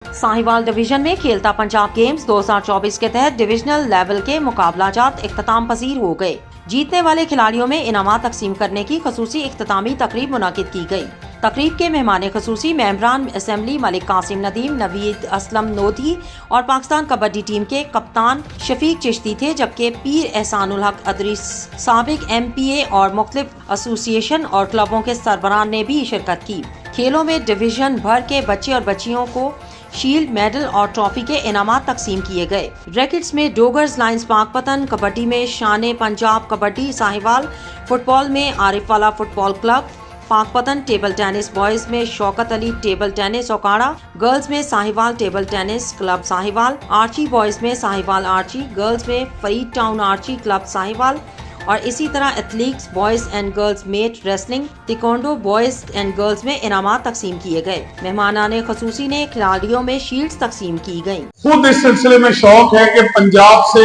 Sahiwal division में खेलता Punjab games 2024 के तहत डिविजनल लेवल के मुकाबलाजात इख्तिताम पसीर हो गए। जीतने वाले खिलाड़ियों में इनामात तकसीम करने की खसूसी इख्तितामी तकरीब मुनाकिद की गई। तकरीब के मेहमान खसूसी मेंबरान असम्बली मलिक कासिम नदीम, नवीद असलम नोधी और पाकिस्तान कबड्डी टीम के कप्तान शफीक चिश्ती थे, जबकि पीर एहसानुल हक अदरी, साबिक MPA और मुख्तलिफ एसोसिएशन और क्लबों के सरबराहान ने भी शिरकत की। खेलों में डिवीजन भर के बच्चे और बच्चियों को शील्ड, मेडल और ट्रॉफी के इनामात तकसीम किए गए। रैकेट्स में डोगर्स लायंस पाकपतन, कबड्डी में शान पंजाब कबड्डी साहिवाल, फुटबॉल में आरिफ वाला football club Pakpattan, table tennis boys में Shaukat Ali table tennis Okara, girls में Sahiwal table tennis club Sahiwal, archery boys में साहिवाल आर्ची, गर्ल्स में Farid town archery club Sahiwal और इसी तरह athletes boys and girls mat wrestling, taekwondo boys and girls में इनामात तकसीम किए गए। मेहमानाने खसूसी ने खिलाड़ियों में शील्ड्स तकसीम की गयी। खुद इस सिलसिले में शौक है कि पंजाब से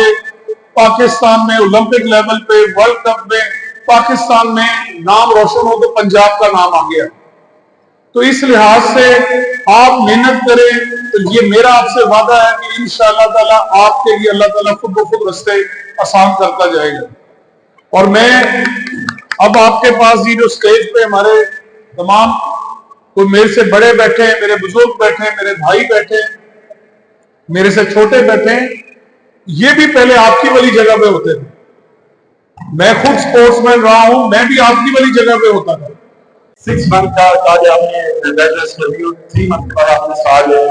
पाकिस्तान में ओलंपिक लेवल पे वर्ल्ड कप में पाकिस्तान में नाम रोशन हो तो पंजाब का नाम आ गया। तो इस लिहाज से आप मेहनत करें, तो ये मेरा आपसे वादा है कि इंशाअल्लाह ताला आपके लिए अल्लाह ताला खुद ब खुद रास्ते आसान करता जाएगा। और मैं अब आपके पास ये जो स्टेज पे हमारे तमाम कोई मेरे से बड़े बैठे हैं, मेरे बुजुर्ग बैठे हैं, मेरे भाई बैठे हैं, मेरे से छोटे बैठे हैं, ये भी पहले आपकी वाली जगह पे होते थे। मैं खुद स्पोर्ट्समैन रहा हूं, मैं भी आपकी वाली जगह पे होता था। 6 मंथ का आज आपने बेड रेस्ट कर दी, 3 मंथ का आपने स्टार्ट लिया,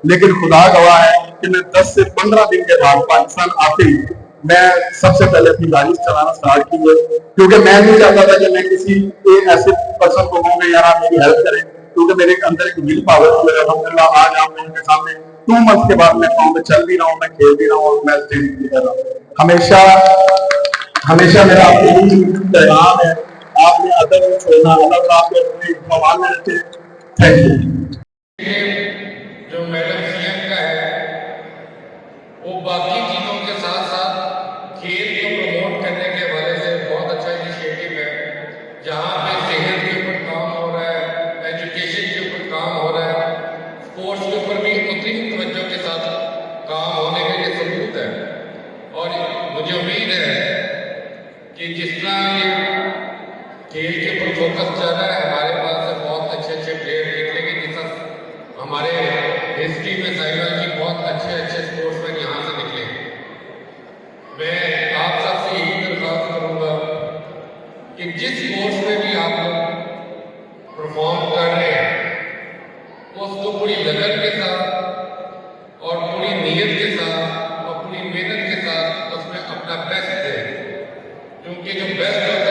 लेकिन खुदा गवाह है कि मैं 10 से 15 दिन के बाद पाकिस्तान आते ही मैं सबसे पहले अपनी गाड़ी चलाना स्टार्ट की है, क्योंकि मैं नहीं चाहता था कि मैं किसी ऐसे पर्सन को कहूँ कि यार आप मेरी हेल्प करें, क्योंकि मेरे अंदर एक विल पावर थी। अल्हम्दुलिल्लाह आज आप लोगों के सामने 2 मंथ के बाद मैं फॉर्म में चल भी रहा हूँ, मैं खेल भी रहा हूँ और मैं स्टेज भी कर रहा हूँ। हमेशा मेरा आपको पैगाम है, आपने अदब में छोड़ना, अल्लाह आपके अपने भगवान में रखे। Thank you. जो मैडम CM का है वो बाकी चीज़ों के साथ साथ खेल को प्रमोट करने के हवाले से बहुत अच्छा इनिशिएटिव है, जहाँ पे सेहत के ऊपर काम हो रहा है, एजुकेशन के ऊपर काम हो रहा है, स्पोर्ट्स के ऊपर भी उतनी तवज्जो के साथ काम होने के लिए सबूत है। और मुझे उम्मीद है कि जिस तरह ये खेल के ऊपर फोकस चल रहा है, हमारे पास से बहुत अच्छे अच्छे प्लेयर निकलेंगे। जिस तरह हमारे हिस्ट्री में साहिवाल की बहुत अच्छे स्पोर्ट्समैन यहाँ से निकले। मैं आप सबसे यही दरख्वास्त करूँगा कि जिस स्पोर्ट्स में भी आप लोग परफॉर्म कर रहे हैं उसको पूरी लगन के साथ और पूरी नीयत के साथ और पूरी मेहनत के साथ उसमें अपना बेस्ट दें, क्योंकि जो बेस्ट होता है